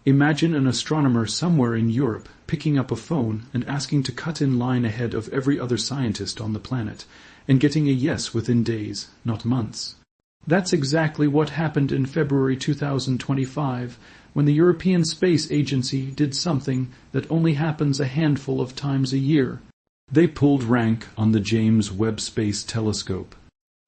Imagine an astronomer somewhere in Europe picking up a phone and asking to cut in line ahead of every other scientist on the planet, and getting a yes within days, not months. That's exactly what happened in February 2025, when the European Space Agency did something that only happens a handful of times a year. They pulled rank on the James Webb Space Telescope.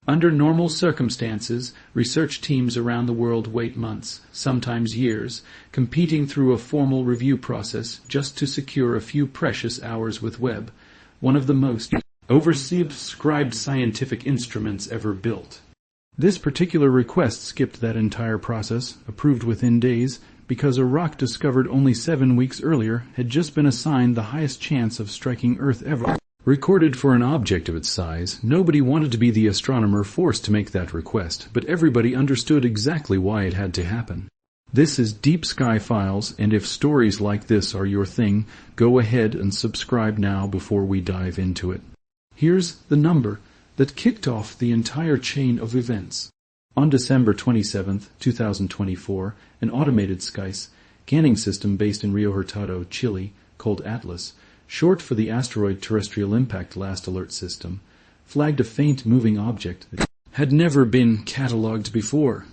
Under normal circumstances, research teams around the world wait months, sometimes years, competing through a formal review process just to secure a few precious hours with Webb, one of the most oversubscribed scientific instruments ever built. This particular request skipped that entire process, approved within days, because a rock discovered only 7 weeks earlier had just been assigned the highest chance of striking Earth ever. Recorded for an object of its size, nobody wanted to be the astronomer forced to make that request, but everybody understood exactly why it had to happen. This is Deep Sky Files, and if stories like this are your thing, go ahead and subscribe now before we dive into it. Here's the number that kicked off the entire chain of events. On December 27, 2024, an automated scanning system based in Rio Hurtado, Chile, called Atlas, short for the Asteroid Terrestrial Impact Last Alert System, flagged a faint moving object that had never been catalogued before.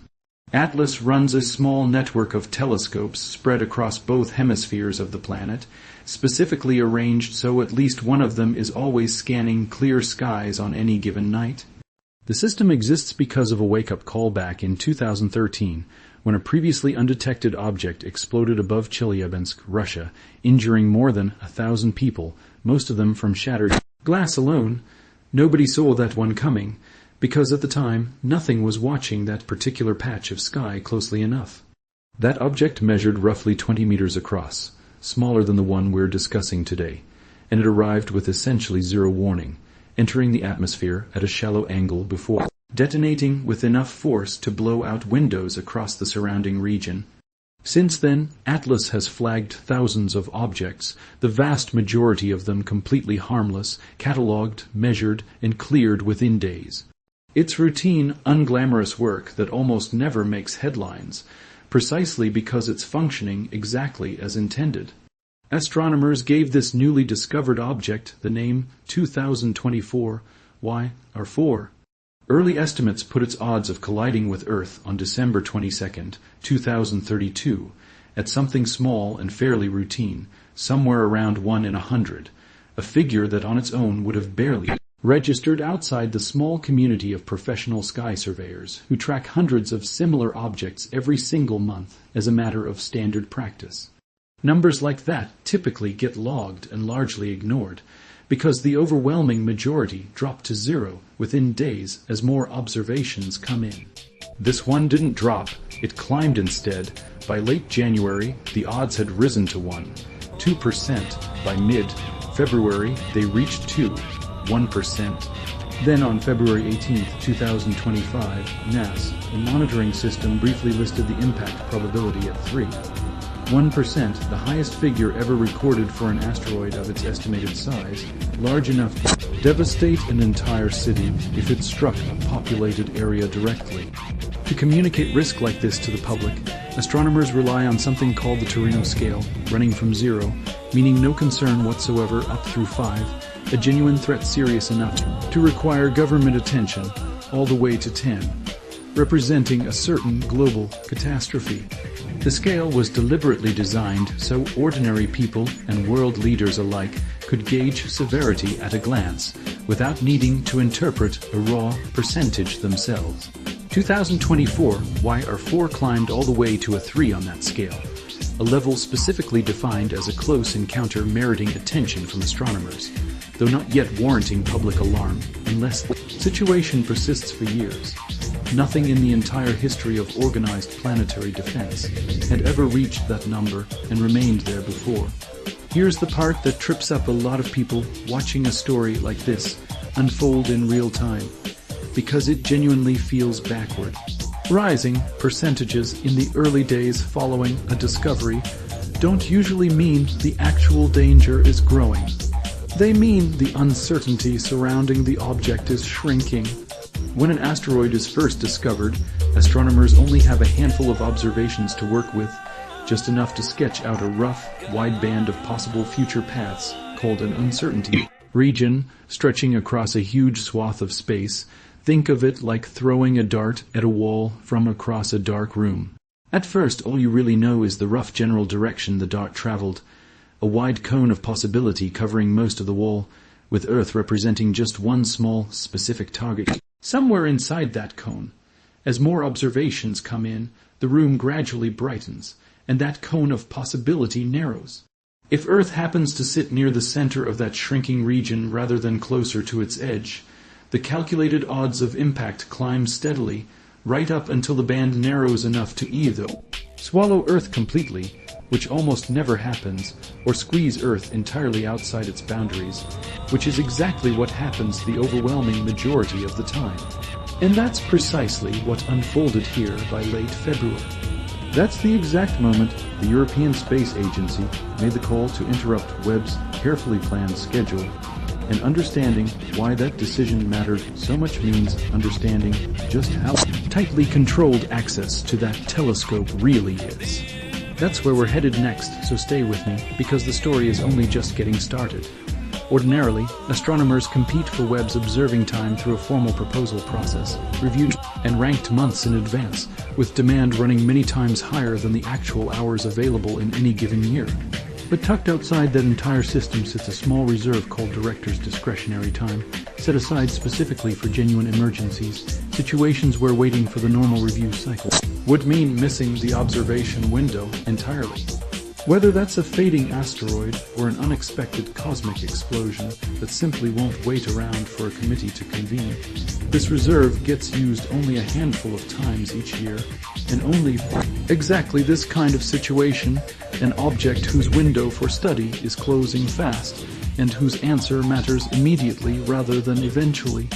Atlas runs a small network of telescopes spread across both hemispheres of the planet, specifically arranged so at least one of them is always scanning clear skies on any given night. The system exists because of a wake-up call back in 2013, when a previously undetected object exploded above Chelyabinsk, Russia, injuring more than 1,000 people, most of them from shattered glass alone. Nobody saw that one coming, because at the time nothing was watching that particular patch of sky closely enough. That object measured roughly 20 meters across, smaller than the one we're discussing today, and it arrived with essentially zero warning, entering the atmosphere at a shallow angle before detonating with enough force to blow out windows across the surrounding region. Since then, Atlas has flagged thousands of objects, the vast majority of them completely harmless, catalogued, measured, and cleared within days. It's routine, unglamorous work that almost never makes headlines, precisely because it's functioning exactly as intended. Astronomers gave this newly discovered object the name 2024. Why are 4? Early estimates put its odds of colliding with Earth on December 22, 2032, at something small and fairly routine, somewhere around 1 in 100, a figure that on its own would have barely registered outside the small community of professional sky surveyors who track hundreds of similar objects every single month as a matter of standard practice. Numbers like that typically get logged and largely ignored, because the overwhelming majority drop to zero within days as more observations come in. This one didn't drop, it climbed instead. By late January, the odds had risen to 2%. By mid-February, they reached 1%. Then on February 18, 2025, NASA, a monitoring system, briefly listed the impact probability at 1%, the highest figure ever recorded for an asteroid of its estimated size, large enough to devastate an entire city if it struck a populated area directly. To communicate risk like this to the public, astronomers rely on something called the Torino scale, running from 0, meaning no concern whatsoever, up through 5, a genuine threat serious enough to require government attention, all the way to 10, representing a certain global catastrophe. The scale was deliberately designed so ordinary people and world leaders alike could gauge severity at a glance, without needing to interpret a raw percentage themselves. 2024, why are 4 climbed all the way to a 3 on that scale, a level specifically defined as a close encounter meriting attention from astronomers, though not yet warranting public alarm unless the situation persists for years. Nothing in the entire history of organized planetary defense had ever reached that number and remained there before. Here's the part that trips up a lot of people watching a story like this unfold in real time, because it genuinely feels backward. Rising percentages in the early days following a discovery don't usually mean the actual danger is growing. They mean the uncertainty surrounding the object is shrinking. When an asteroid is first discovered, astronomers only have a handful of observations to work with, just enough to sketch out a rough, wide band of possible future paths called an uncertainty region stretching across a huge swath of space. Think of it like throwing a dart at a wall from across a dark room. At first, all you really know is the rough general direction the dart traveled, a wide cone of possibility covering most of the wall, with Earth representing just one small, specific target. Somewhere inside that cone, as more observations come in, the room gradually brightens, and that cone of possibility narrows. If Earth happens to sit near the center of that shrinking region rather than closer to its edge, the calculated odds of impact climb steadily, right up until the band narrows enough to either swallow Earth completely, which almost never happens, or squeeze Earth entirely outside its boundaries, which is exactly what happens the overwhelming majority of the time. And that's precisely what unfolded here by late February. That's the exact moment the European Space Agency made the call to interrupt Webb's carefully planned schedule, and understanding why that decision mattered so much means understanding just how tightly controlled access to that telescope really is. That's where we're headed next, so stay with me, because the story is only just getting started. Ordinarily, astronomers compete for Webb's observing time through a formal proposal process, reviewed and ranked months in advance, with demand running many times higher than the actual hours available in any given year. But tucked outside that entire system sits a small reserve called Director's Discretionary Time, set aside specifically for genuine emergencies, situations where waiting for the normal review cycle would mean missing the observation window entirely. Whether that's a fading asteroid or an unexpected cosmic explosion that simply won't wait around for a committee to convene, this reserve gets used only a handful of times each year, and only for exactly this kind of situation, an object whose window for study is closing fast, and whose answer matters immediately rather than eventually.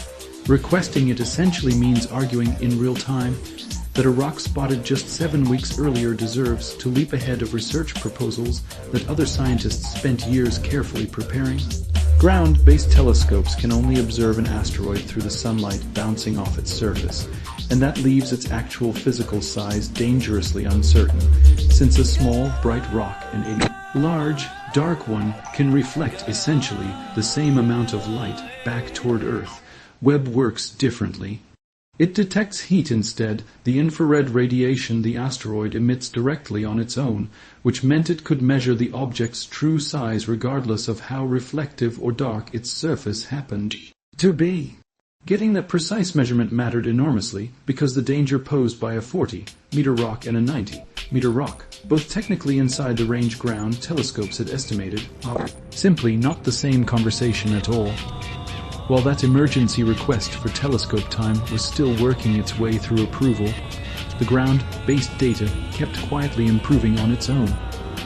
Requesting it essentially means arguing in real time that a rock spotted just 7 weeks earlier deserves to leap ahead of research proposals that other scientists spent years carefully preparing. Ground-based telescopes can only observe an asteroid through the sunlight bouncing off its surface, and that leaves its actual physical size dangerously uncertain, since a small, bright rock and a large, dark one can reflect essentially the same amount of light back toward Earth. Webb works differently. It detects heat instead, the infrared radiation the asteroid emits directly on its own, which meant it could measure the object's true size regardless of how reflective or dark its surface happened to be. Getting that precise measurement mattered enormously because the danger posed by a 40-meter rock and a 90-meter rock, both technically inside the range ground telescopes had estimated, are simply not the same conversation at all. While that emergency request for telescope time was still working its way through approval, the ground-based data kept quietly improving on its own.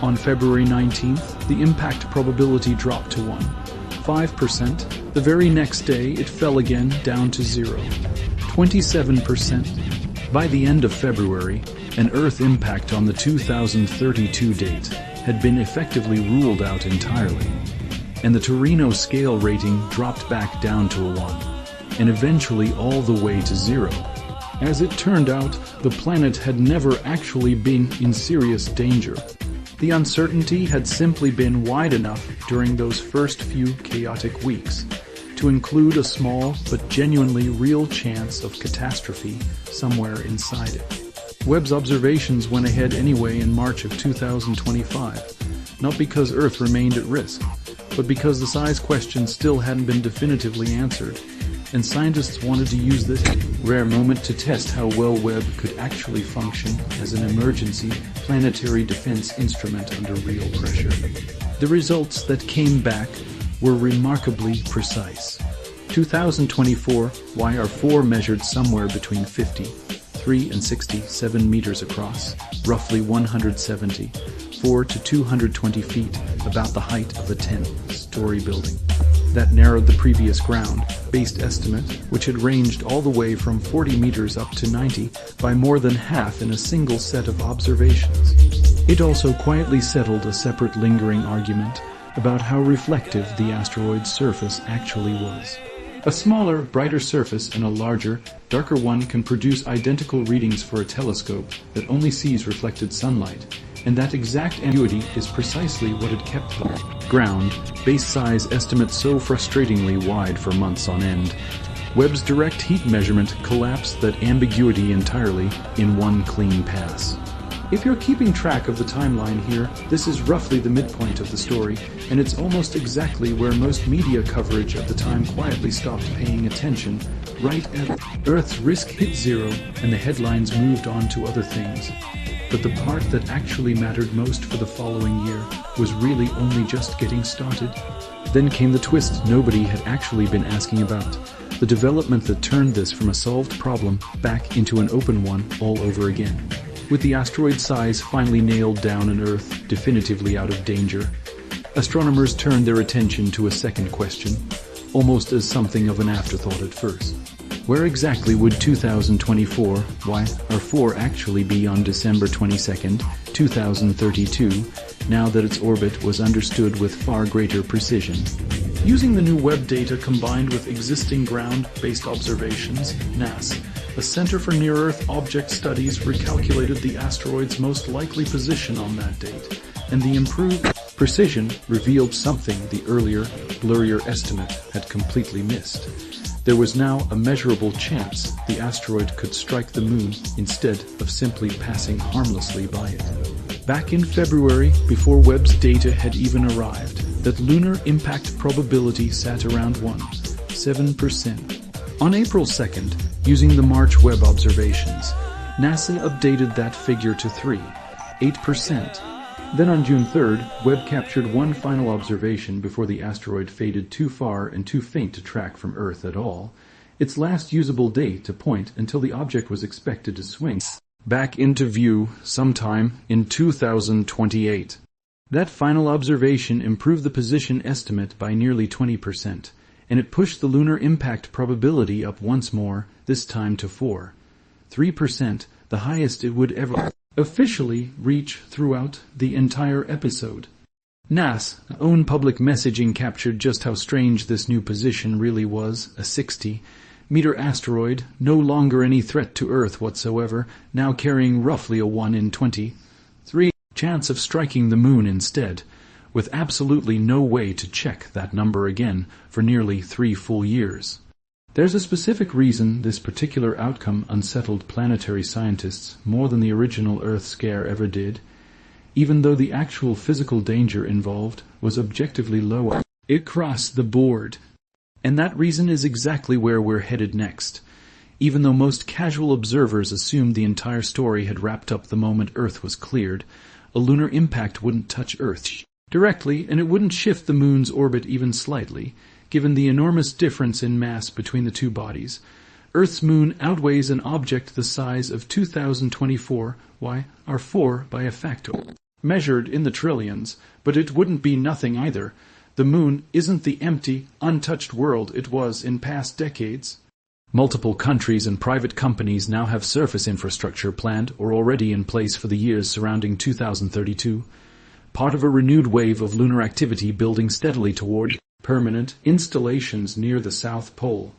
On February 19th, the impact probability dropped to 5%. The very next day, it fell again down to 27%. By the end of February, an Earth impact on the 2032 date had been effectively ruled out entirely, and the Torino scale rating dropped back down to a 1, and eventually all the way to 0. As it turned out, the planet had never actually been in serious danger. The uncertainty had simply been wide enough during those first few chaotic weeks to include a small but genuinely real chance of catastrophe somewhere inside it. Webb's observations went ahead anyway in March of 2025, not because Earth remained at risk, but because the size question still hadn't been definitively answered, and scientists wanted to use this rare moment to test how well Webb could actually function as an emergency planetary defense instrument under real pressure. The results that came back were remarkably precise. 2024 YR4 measured somewhere between 53 and 67 meters across, roughly 174 to 220 feet, about the height of a 10-story building. That narrowed the previous ground-based estimate, which had ranged all the way from 40 meters up to 90, by more than half in a single set of observations. It also quietly settled a separate lingering argument about how reflective the asteroid's surface actually was. A smaller, brighter surface and a larger, darker one can produce identical readings for a telescope that only sees reflected sunlight, and that exact ambiguity is precisely what had kept the ground base size estimate so frustratingly wide for months on end. Webb's direct heat measurement collapsed that ambiguity entirely in one clean pass. If you're keeping track of the timeline here, this is roughly the midpoint of the story, and it's almost exactly where most media coverage at the time quietly stopped paying attention, right as Earth's risk hit zero and the headlines moved on to other things. But the part that actually mattered most for the following year was really only just getting started. Then came the twist nobody had actually been asking about. The development that turned this from a solved problem back into an open one all over again. With the asteroid size finally nailed down and Earth definitively out of danger, astronomers turned their attention to a second question, almost as something of an afterthought at first. Where exactly would 2024, R4 actually be on December 22nd, 2032, now that its orbit was understood with far greater precision? Using the new Webb data combined with existing ground-based observations, NASA, the Center for Near-Earth Object Studies, recalculated the asteroid's most likely position on that date, and the improved precision revealed something the earlier, blurrier estimate had completely missed. There was now a measurable chance the asteroid could strike the moon instead of simply passing harmlessly by it. Back in February, before Webb's data had even arrived, that lunar impact probability sat around 7%. On April 2nd, using the March Webb observations, NASA updated that figure to 8%. Then on June 3rd, Webb captured one final observation before the asteroid faded too far and too faint to track from Earth at all, its last usable date to point until the object was expected to swing back into view sometime in 2028. That final observation improved the position estimate by nearly 20%, and it pushed the lunar impact probability up once more, this time to 3%, the highest it would ever officially reach throughout the entire episode. NASA's own public messaging captured just how strange this new position really was, a 60-meter asteroid, no longer any threat to Earth whatsoever, now carrying roughly a 1 in 23 chance of striking the moon instead, with absolutely no way to check that number again for nearly 3 full years. There's a specific reason this particular outcome unsettled planetary scientists more than the original Earth scare ever did, even though the actual physical danger involved was objectively lower. It crossed the board. And that reason is exactly where we're headed next. Even though most casual observers assumed the entire story had wrapped up the moment Earth was cleared, a lunar impact wouldn't touch Earth directly, and it wouldn't shift the moon's orbit even slightly, given the enormous difference in mass between the two bodies. Earth's moon outweighs an object the size of 2024 R4 by a factor measured in the trillions, but it wouldn't be nothing either. The moon isn't the empty, untouched world it was in past decades. Multiple countries and private companies now have surface infrastructure planned or already in place for the years surrounding 2032, part of a renewed wave of lunar activity building steadily toward permanent installations near the South Pole.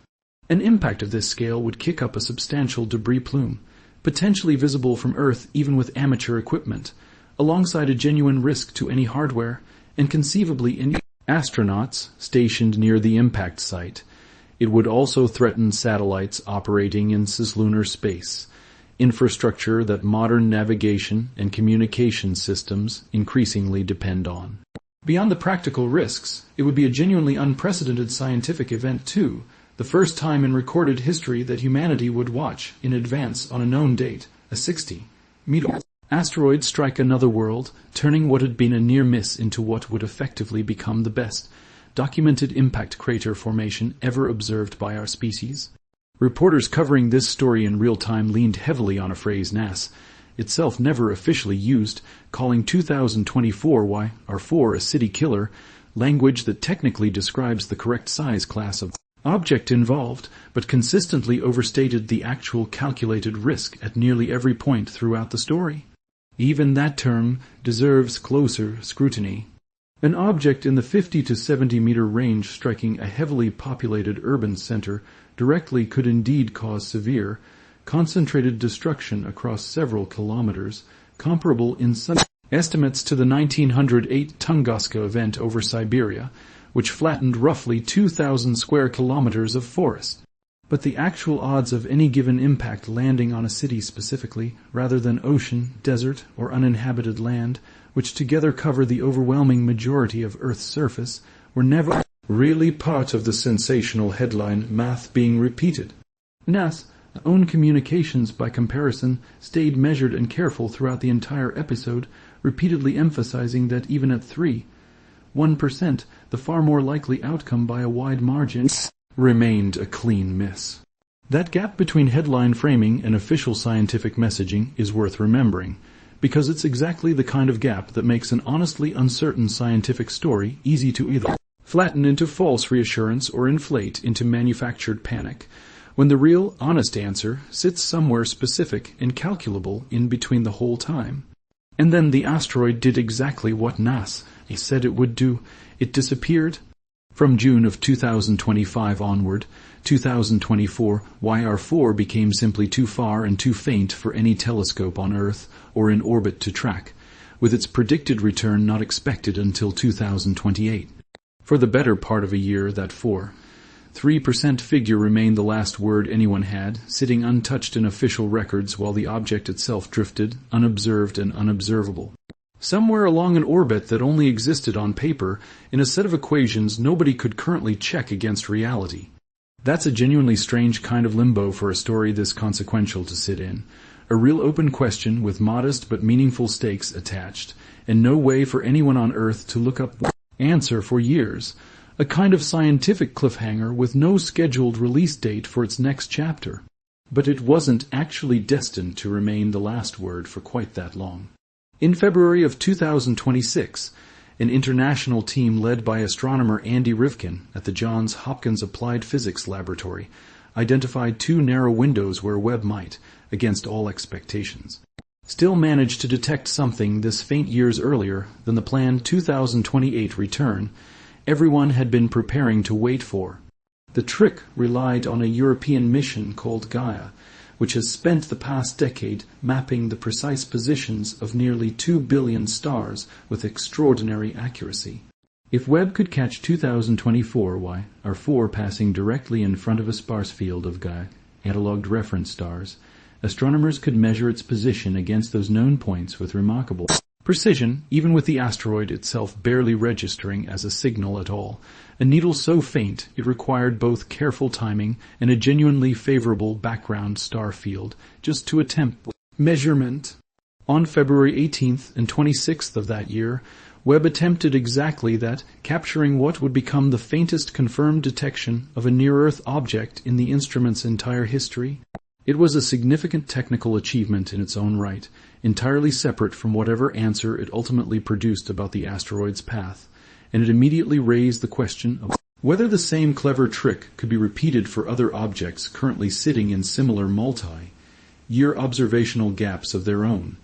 An impact of this scale would kick up a substantial debris plume, potentially visible from Earth even with amateur equipment, alongside a genuine risk to any hardware, and conceivably any astronauts stationed near the impact site. It would also threaten satellites operating in cislunar space, infrastructure that modern navigation and communication systems increasingly depend on. Beyond the practical risks, it would be a genuinely unprecedented scientific event too, the first time in recorded history that humanity would watch, in advance on a known date, a 60-meter asteroid strike another world, turning what had been a near miss into what would effectively become the best documented impact crater formation ever observed by our species. Reporters covering this story in real time leaned heavily on a phrase NASA itself never officially used, calling 2024 R4 a city killer, language that technically describes the correct size class of object involved, but consistently overstated the actual calculated risk at nearly every point throughout the story. Even that term deserves closer scrutiny. An object in the 50 to 70 meter range striking a heavily populated urban center directly could indeed cause severe, concentrated destruction across several kilometers, comparable in some estimates to the 1908 Tunguska event over Siberia, which flattened roughly 2,000 square kilometers of forest. But the actual odds of any given impact landing on a city specifically, rather than ocean, desert, or uninhabited land, which together cover the overwhelming majority of Earth's surface, were never really part of the sensational headline math being repeated. NASA's own communications, by comparison, stayed measured and careful throughout the entire episode, repeatedly emphasizing that even at 1%, the far more likely outcome by a wide margin remained a clean miss. That gap between headline framing and official scientific messaging is worth remembering, because it's exactly the kind of gap that makes an honestly uncertain scientific story easy to either flatten into false reassurance or inflate into manufactured panic, when the real, honest answer sits somewhere specific and calculable in between the whole time. And then the asteroid did exactly what NASA said it would do. It disappeared. From June of 2025 onward, 2024, YR4 became simply too far and too faint for any telescope on Earth or in orbit to track, with its predicted return not expected until 2028. For the better part of a year, that 3% figure remained the last word anyone had, sitting untouched in official records while the object itself drifted, unobserved and unobservable, somewhere along an orbit that only existed on paper, in a set of equations nobody could currently check against reality. That's a genuinely strange kind of limbo for a story this consequential to sit in. A real open question with modest but meaningful stakes attached, and no way for anyone on Earth to look up the answer for years. A kind of scientific cliffhanger with no scheduled release date for its next chapter. But it wasn't actually destined to remain the last word for quite that long. In February of 2026, an international team led by astronomer Andy Rivkin at the Johns Hopkins Applied Physics Laboratory identified two narrow windows where Webb might, against all expectations, still manage to detect something this faint years earlier than the planned 2028 return everyone had been preparing to wait for. The trick relied on a European mission called Gaia, which has spent the past decade mapping the precise positions of nearly 2 billion stars with extraordinary accuracy. If Webb could catch 2024 YR4 passing directly in front of a sparse field of Gaia cataloged reference stars, astronomers could measure its position against those known points with remarkable precision, even with the asteroid itself barely registering as a signal at all, a needle so faint it required both careful timing and a genuinely favorable background star field just to attempt measurement. On February 18th and 26th of that year, Webb attempted exactly that, capturing what would become the faintest confirmed detection of a near-Earth object in the instrument's entire history. It was a significant technical achievement in its own right, entirely separate from whatever answer it ultimately produced about the asteroid's path, and it immediately raised the question of whether the same clever trick could be repeated for other objects currently sitting in similar multi-year observational gaps of their own.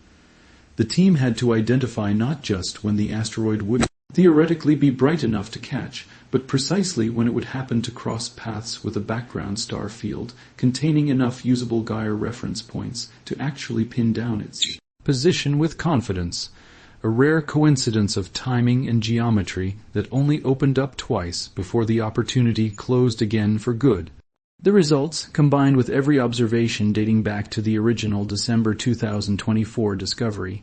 The team had to identify not just when the asteroid would theoretically be bright enough to catch, but precisely when it would happen to cross paths with a background star field containing enough usable Gaia reference points to actually pin down its position with confidence, a rare coincidence of timing and geometry that only opened up twice before the opportunity closed again for good. The results, combined with every observation dating back to the original December 2024 discovery,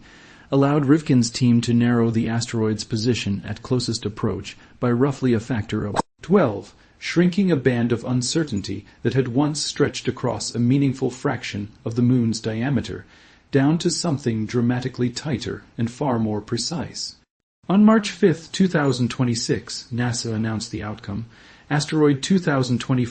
allowed Rivkin's team to narrow the asteroid's position at closest approach by roughly a factor of 12, shrinking a band of uncertainty that had once stretched across a meaningful fraction of the Moon's diameter, down to something dramatically tighter and far more precise. On March 5, 2026, NASA announced the outcome. Asteroid 2024